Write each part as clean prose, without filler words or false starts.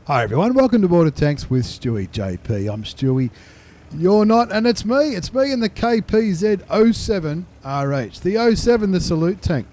Hi everyone, welcome to Border Tanks with stewiejp. I'm Stewie, you're not, and it's me in the KPZ-07RH. The 07, the salute tank,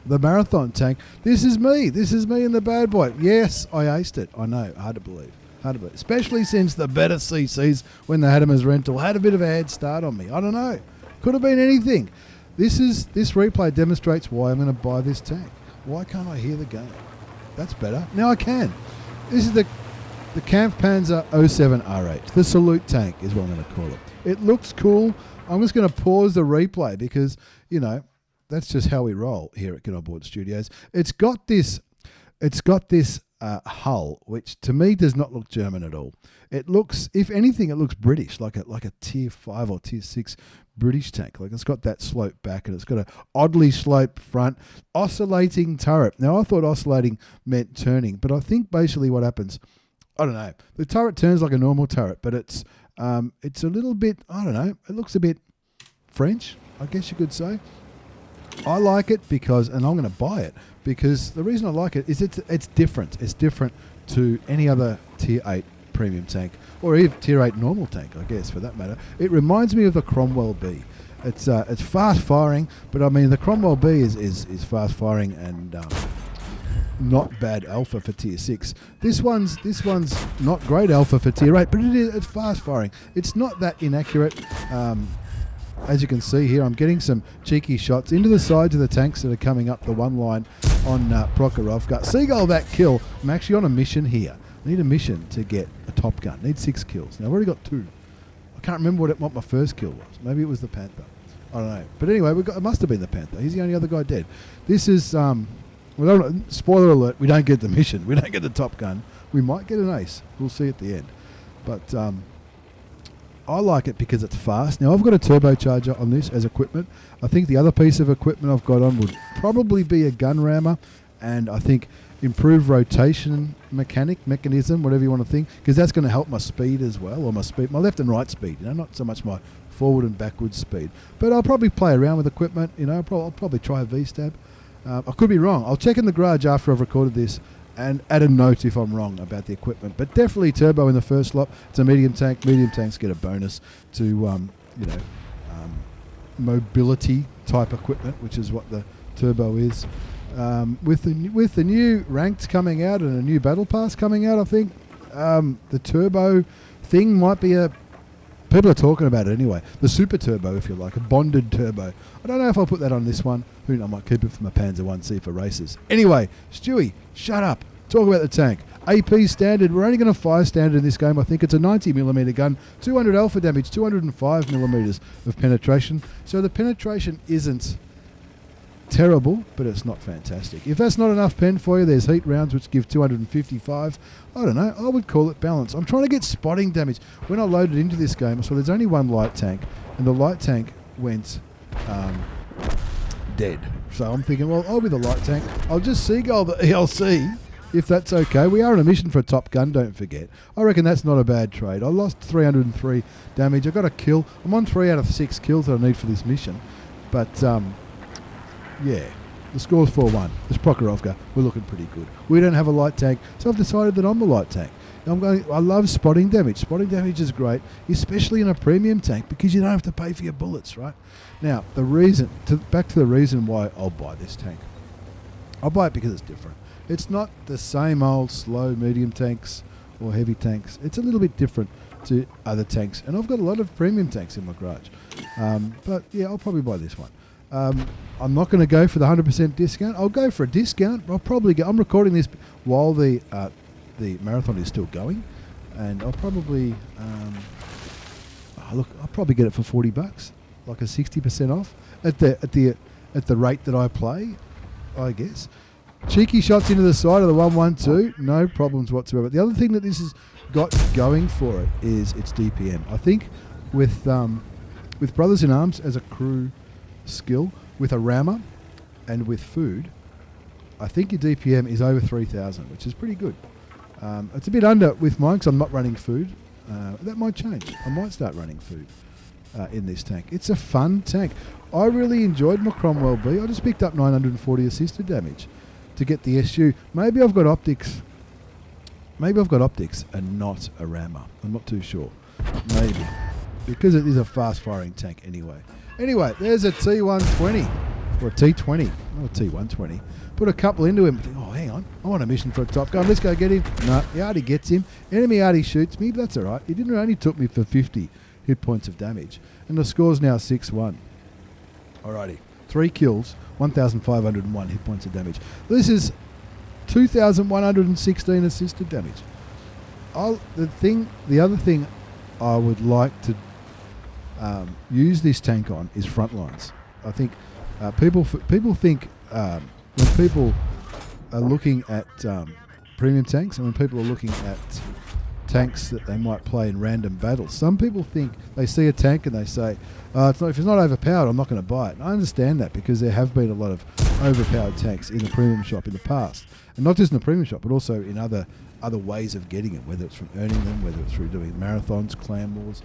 the marathon tank. This is me in the bad boy. Yes, I aced it, I know, hard to believe. Especially since the better CCs, when they had them as rental, had a bit of a head start on me. I don't know, could have been anything. This replay demonstrates why I'm going to buy this tank. Why can't I hear the game? That's better, now I can. This is the Kampfpanzer 07RH. The salute tank is what I'm going to call it. It looks cool. I'm just going to pause the replay because, you know, that's just how we roll here at Get On Board Studios. It's got this hull, which to me does not look German at all. It looks, if anything, it looks British, like a tier 5 or tier 6 British tank. Like it's got that slope back and it's got a oddly sloped front, oscillating turret. Now I thought oscillating meant turning, but I think basically what happens, I don't know. The turret turns like a normal turret, but it's a little bit, I don't know, it looks a bit French, I guess you could say. I like it because, and I'm going to buy it because the reason I like it is it's different. It's different to any other tier 8 premium tank or even tier 8 normal tank, I guess, for that matter. It reminds me of the Cromwell B. It's fast firing, but I mean the Cromwell B is fast firing and not bad alpha for tier 6. This one's not great alpha for tier 8, but it's fast firing. It's not that inaccurate. As you can see here, I'm getting some cheeky shots into the sides of the tanks that are coming up the one line on Procaster. Seagull that kill. I'm actually on a mission here. I need a mission to get a Top Gun. I need 6 kills. Now I've already got 2. I can't remember what my first kill was. Maybe it was the Panther. I don't know. But anyway, it must have been the Panther. He's the only other guy dead. This is, spoiler alert, we don't get the mission. We don't get the Top Gun. We might get an ace. We'll see at the end. But I like it because it's fast. Now I've got a turbocharger on this as equipment. I think the other piece of equipment I've got on would probably be a gun rammer, and I think improved rotation mechanism, whatever you want to think, because that's going to help my speed as well, or my left and right speed. You know, not so much my forward and backwards speed. But I'll probably play around with equipment. You know, I'll probably try a V-stab. I could be wrong. I'll check in the garage after I've recorded this and add a note if I'm wrong about the equipment. But definitely turbo in the first lot. It's a medium tank. Medium tanks get a bonus to, mobility type equipment, which is what the turbo is. With the new ranked coming out and a new battle pass coming out, I think the turbo thing might be people are talking about it anyway. The super turbo, if you like, a bonded turbo. I don't know if I'll put that on this one. I might keep it for my Panzer 1C for races. Anyway, Stewie, shut up. Talk about the tank. AP standard. We're only going to fire standard in this game. I think it's a 90mm gun, 200 alpha damage, 205mm of penetration. So the penetration isn't terrible, but it's not fantastic. If that's not enough pen for you, there's heat rounds which give 255. I don't know, I would call it balance. I'm trying to get spotting damage. When I loaded into this game, I saw there's only one light tank, and the light tank went dead. So I'm thinking, well, I'll be the light tank. I'll just seagull the ELC, if that's okay. We are on a mission for a Top Gun, don't forget. I reckon that's not a bad trade. I lost 303 damage. I got a kill. I'm on 3 out of 6 kills that I need for this mission. But yeah, the score's 4-1. This Procaster, we're looking pretty good. We don't have a light tank, so I've decided that I'm the light tank. I love spotting damage. Spotting damage is great, especially in a premium tank, because you don't have to pay for your bullets, right? Now, back to the reason why I'll buy this tank. I'll buy it because it's different. It's not the same old slow medium tanks or heavy tanks. It's a little bit different to other tanks, and I've got a lot of premium tanks in my garage. But yeah, I'll probably buy this one. I'm not going to go for the 100% discount. I'll go for a discount. I'll probably go. I'm recording this while the marathon is still going, and I'll probably I'll probably get it for $40, like a 60% off at the rate that I play, I guess. Cheeky shots into the side of the 112, no problems whatsoever. The other thing that this has got going for it is its DPM. I think with Brothers in Arms as a crew skill, with a rammer and with food, I think your DPM is over 3,000, which is pretty good. It's a bit under with mine because I'm not running food. That might change. I might start running food in this tank. It's a fun tank. I really enjoyed my Cromwell B. I just picked up 940 assisted damage to get the SU. Maybe I've got optics Maybe I've got optics and not a rammer. I'm not too sure. Maybe. Because it is a fast-firing tank anyway. Anyway, there's a T120. Or a T20. Not a T120. Put a couple into him. Think, oh, hang on. I want a mission for a top gun. Let's go get him. No, he already gets him. Enemy already shoots me, but that's all right. He didn't only took me for 50 hit points of damage. And the score's now 6-1. Alrighty. 3 kills, 1,501 hit points of damage. This is 2,116 assisted damage. The other thing I would like to use this tank on is front lines. I think people think when people are looking at premium tanks and when people are looking at tanks that they might play in random battles, some people think they see a tank and they say, if it's not overpowered, I'm not going to buy it. And I understand that because there have been a lot of overpowered tanks in the premium shop in the past, and not just in the premium shop, but also in other ways of getting it, whether it's from earning them, whether it's through doing marathons, clan wars,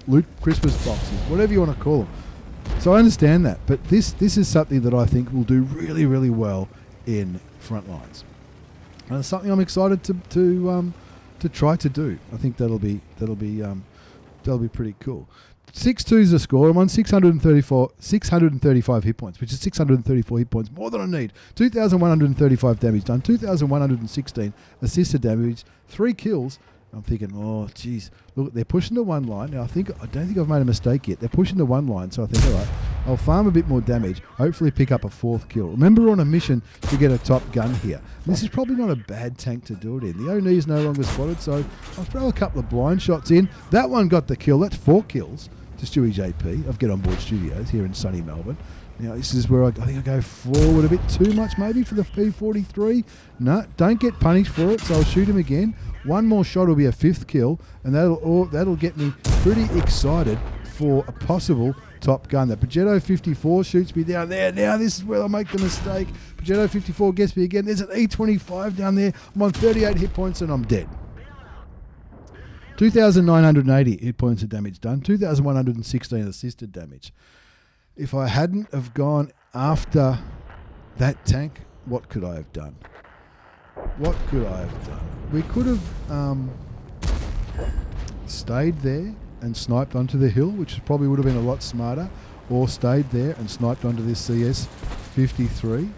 loot Christmas boxes, whatever you want to call them. So I understand that, but this is something that I think will do really, really well in front lines, and it's something I'm excited to try to do. I think that'll be pretty cool. 6-2 is the score. I'm on 635 hit points, which is 634 hit points, more than I need. 2,135 damage done, 2,116 assisted damage, 3 kills. I'm thinking, oh, geez, look, they're pushing to one line. Now, I don't think I've made a mistake yet. They're pushing to one line, so I think, all right, I'll farm a bit more damage, hopefully pick up a 4th kill. Remember, we're on a mission to get a top gun here. This is probably not a bad tank to do it in. The Oni is no longer spotted, so I'll throw a couple of blind shots in. That one got the kill. That's 4 kills to stewiejp of GETONBOARD Studios here in sunny Melbourne. Now, this is where I think I go forward a bit too much maybe for the P43. No, don't get punished for it, so I'll shoot him again. One more shot will be a 5th kill, and that'll get me pretty excited for a possible top gun. The Progetto 54 shoots me down there. Now this is where I make the mistake. Progetto 54 gets me again. There's an E25 down there. I'm on 38 hit points and I'm dead. 2,980 hit points of damage done. 2,116 assisted damage. If I hadn't have gone after that tank, what could I have done? What could I have done? We could have stayed there and sniped onto the hill, which probably would have been a lot smarter, or stayed there and sniped onto this CS-53.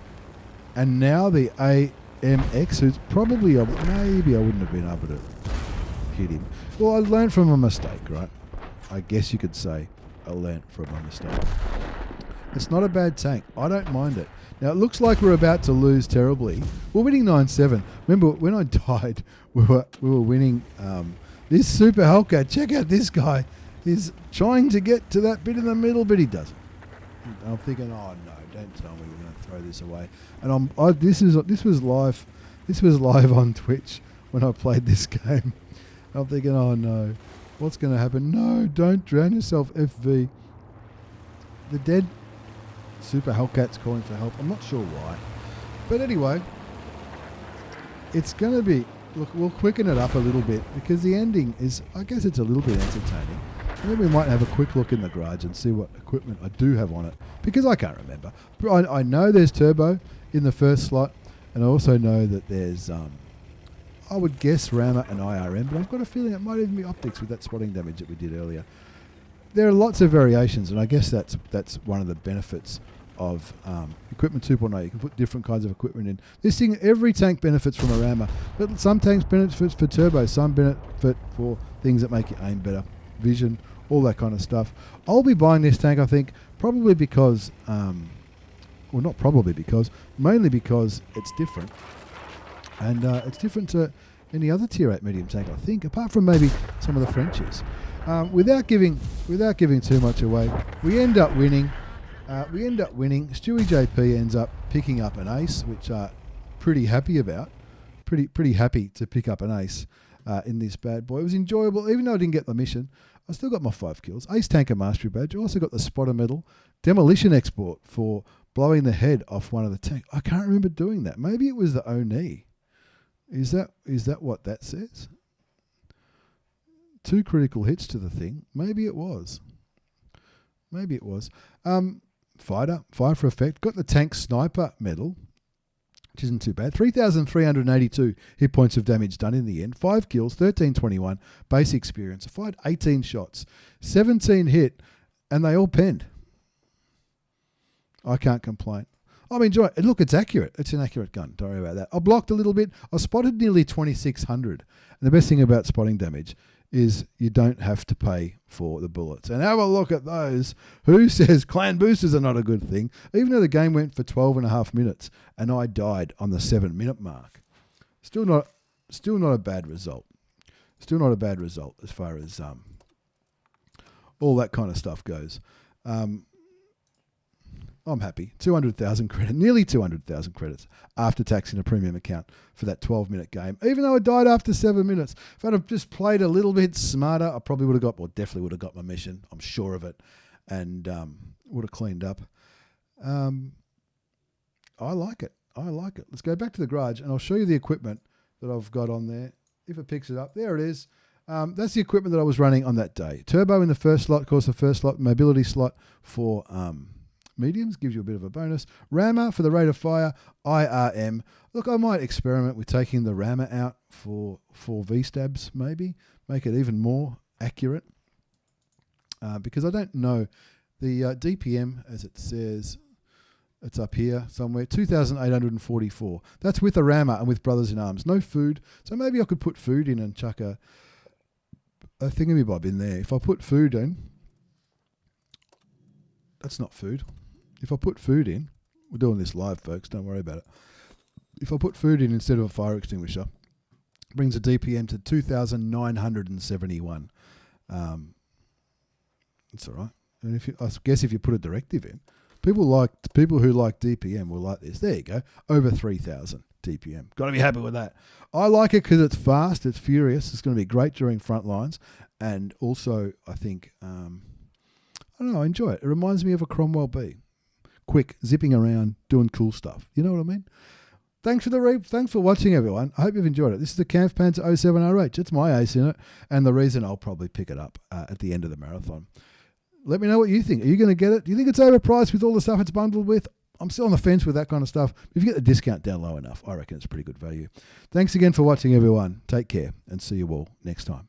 And now the AMX, who's probably, maybe I wouldn't have been able to hit him. Well, I learned from a mistake, right? I guess you could say I learned from a mistake. It's not a bad tank. I don't mind it. Now, it looks like we're about to lose terribly. We're winning 9-7. Remember, when I died, we were winning. This Super Hellcat, check out this guy. He's trying to get to that bit in the middle, but he doesn't. I'm thinking, oh, no, don't tell me we're going to throw this away. And this was live. This was live on Twitch when I played this game. I'm thinking, oh, no. What's going to happen? No, don't drown yourself, FV. The dead Super Hellcat's calling for help. I'm not sure why. But anyway, it's going to be... Look, we'll quicken it up a little bit because the ending is... I guess it's a little bit entertaining. And then we might have a quick look in the garage and see what equipment I do have on it. Because I can't remember. I know there's turbo in the first slot. And I also know that there's... I would guess rammer and IRM. But I've got a feeling it might even be optics with that spotting damage that we did earlier. There are lots of variations, and I guess that's one of the benefits of equipment 2.0. You can put different kinds of equipment in. This thing, every tank benefits from a rammer, but some tanks benefit for turbo, some benefit for things that make you aim better, vision, all that kind of stuff. I'll be buying this tank, I think, probably because, well, not probably because, mainly because it's different, and it's different to any other Tier 8 medium tank, I think, apart from maybe some of the Frenchies. Without giving too much away, we end up winning. stewiejp ends up picking up an ace, which pretty happy about. Pretty happy to pick up an ace in this bad boy. It was enjoyable, even though I didn't get the mission. I still got my 5 kills. Ace Tanker Mastery Badge. I also got the Spotter Medal. Demolition Export for blowing the head off one of the tanks. I can't remember doing that. Maybe it was the Oni. Is that what that says? 2 critical hits to the thing. Maybe it was. Fire for effect. Got the Tank Sniper Medal. which isn't too bad. 3,382 hit points of damage done in the end. 5 kills, 1321 base experience. I fired 18 shots, 17 hit, and they all penned. I can't complain. I'm enjoying it. Look, it's accurate. It's an accurate gun. Don't worry about that. I blocked a little bit. I spotted nearly 2,600. And the best thing about spotting damage is you don't have to pay for the bullets. And have a look at those. Who says clan boosters are not a good thing? Even though the game went for 12 and a half minutes and I died on the 7-minute mark. Still not a bad result. Still not a bad result as far as all that kind of stuff goes. I'm happy. 200,000 credits, nearly 200,000 credits after tax in a premium account for that 12-minute game. Even though I died after 7 minutes, if I'd have just played a little bit smarter, I probably would have got, well, definitely would have got my mission. I'm sure of it, and would have cleaned up. I like it. I like it. Let's go back to the garage, and I'll show you the equipment that I've got on there. If it picks it up, there it is. That's the equipment that I was running on that day. Turbo in the first slot, of course, the first slot, mobility slot for mediums, gives you a bit of a bonus. Rammer for the rate of fire, IRM. Look, I might experiment with taking the rammer out for V-stabs, maybe. Make it even more accurate. Because I don't know. The DPM, as it says, it's up here somewhere, 2,844. That's with a rammer and with Brothers in Arms. No food. So maybe I could put food in and chuck a thingamabob in there. If I put food in, that's not food. If I put food in, we're doing this live, folks, don't worry about it. If I put food in instead of a fire extinguisher, it brings the DPM to 2,971. It's all right. And I guess if you put a directive in, people who like DPM will like this. There you go, over 3,000 DPM. Got to be happy with that. I like it because it's fast, it's furious. It's going to be great during front lines, and also I think I don't know, I enjoy it. It reminds me of a Cromwell B. Quick, zipping around, doing cool stuff. You know what I mean? Thanks for watching, everyone. I hope you've enjoyed it. This is the Kampfpanzer 07RH. It's my ace in it, and the reason I'll probably pick it up at the end of the marathon. Let me know what you think. Are you going to get it? Do you think it's overpriced with all the stuff it's bundled with? I'm still on the fence with that kind of stuff. If you get the discount down low enough, I reckon it's pretty good value. Thanks again for watching, everyone. Take care, and see you all next time.